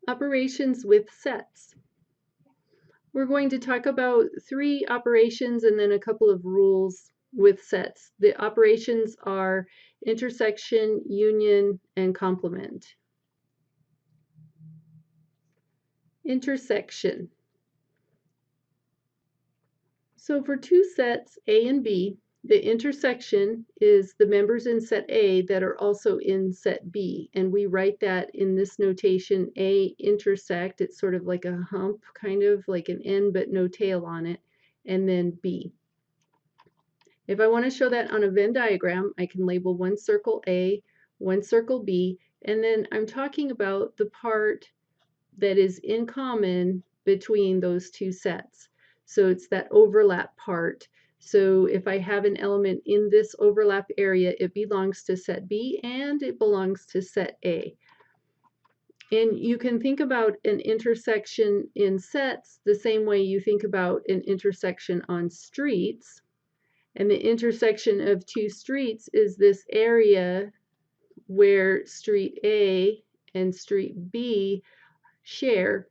Operations with sets. We're going to talk about 3 operations and then a couple of rules with sets. The operations are intersection, union, and complement. Intersection. So for 2 sets, A and B, the intersection is the members in set A that are also in set B, and we write that in this notation, A intersect, it's sort of like a hump, kind of like an N but no tail on it, and then B. If I want to show that on a Venn diagram, I can label one circle A, one circle B, and then I'm talking about the part that is in common between those 2 sets. So it's that overlap part. So if I have an element in this overlap area, it belongs to set B and it belongs to set A. And you can think about an intersection in sets the same way you think about an intersection on streets. And the intersection of 2 streets is this area where street A and street B share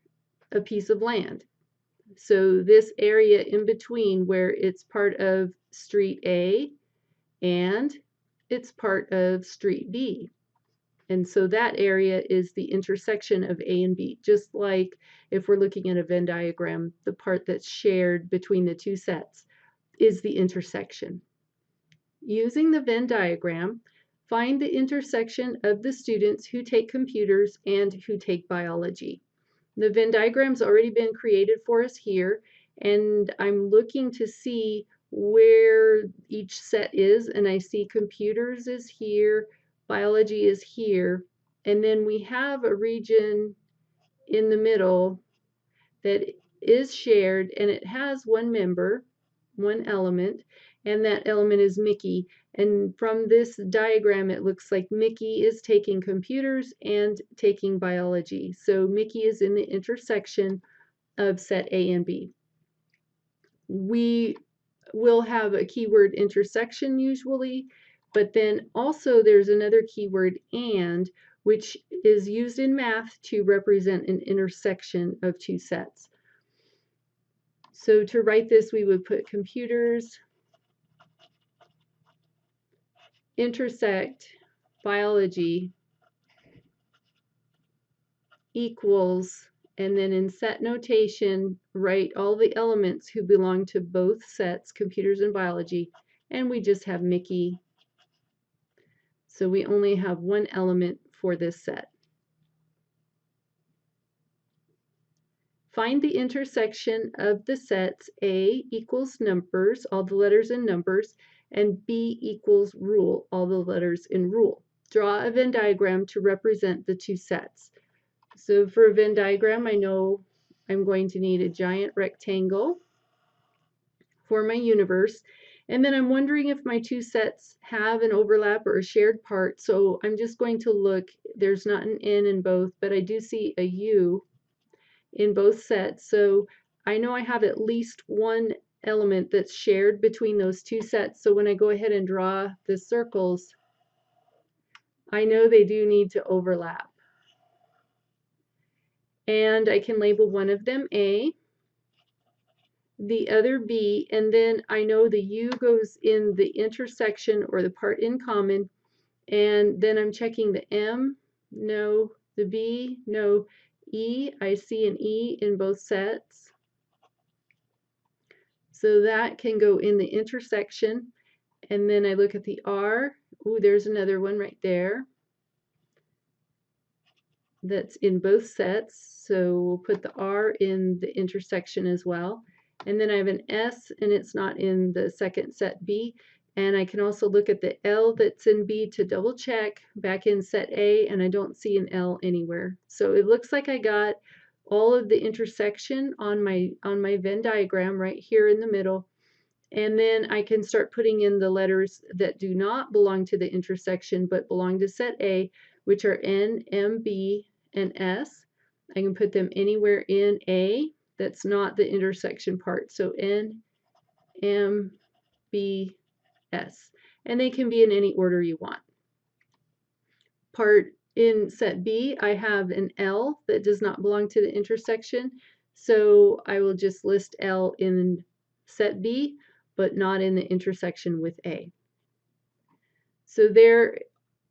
a piece of land. So this area in between where it's part of street A and it's part of street B. And so that area is the intersection of A and B, just like if we're looking at a Venn diagram, the part that's shared between the 2 sets is the intersection. Using the Venn diagram, find the intersection of the students who take computers and who take biology. The Venn diagram's already been created for us here, and I'm looking to see where each set is, and I see computers is here, biology is here, and then we have a region in the middle that is shared, and it has one member, one element, and that element is Mickey. And from this diagram, it looks like Mickey is taking computers and taking biology. So Mickey is in the intersection of set A and B. We will have a keyword intersection usually, but then also there's another keyword and, which is used in math to represent an intersection of 2 sets. So to write this, we would put computers intersect biology equals, and then in set notation, write all the elements who belong to both sets, computers and biology, and we just have Mickey. So we only have one element for this set. Find the intersection of the sets A equals numbers, all the letters in numbers, and B equals rule, all the letters in rule. Draw a Venn diagram to represent the 2 sets. So for a Venn diagram, I know I'm going to need a giant rectangle for my universe. And then I'm wondering if my 2 sets have an overlap or a shared part. So I'm just going to look, there's not an N in both, but I do see a U in both sets. So I know I have at least one element that's shared between those 2 sets. So when I go ahead and draw the circles, I know they do need to overlap. And I can label one of them A, the other B, and then I know the U goes in the intersection or the part in common, and then I'm checking the M, no, the B, no, E, I see an E in both sets. So that can go in the intersection, and then I look at the R, ooh, there's another one right there that's in both sets, so we'll put the R in the intersection as well. And then I have an S, and it's not in the second set B. And I can also look at the L that's in B to double check back in set A, and I don't see an L anywhere. So it looks like I got all of the intersection on my Venn diagram right here in the middle. And then I can start putting in the letters that do not belong to the intersection but belong to set A, which are N, M, B, and S. I can put them anywhere in A that's not the intersection part. So N, M, B, S. And they can be in any order you want. Part In set B, I have an L that does not belong to the intersection, so I will just list L in set B, but not in the intersection with A. So there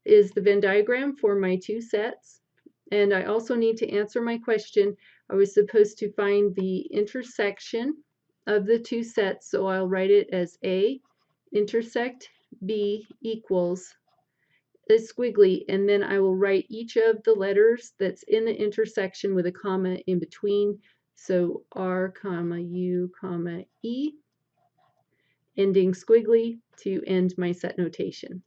is the Venn diagram for my two sets. And I also need to answer my question. I was supposed to find the intersection of the two sets, so I'll write it as A intersect B equals a squiggly, and then I will write each of the letters that's in the intersection with a comma in between. So R, comma, U, comma, E, ending squiggly to end my set notation.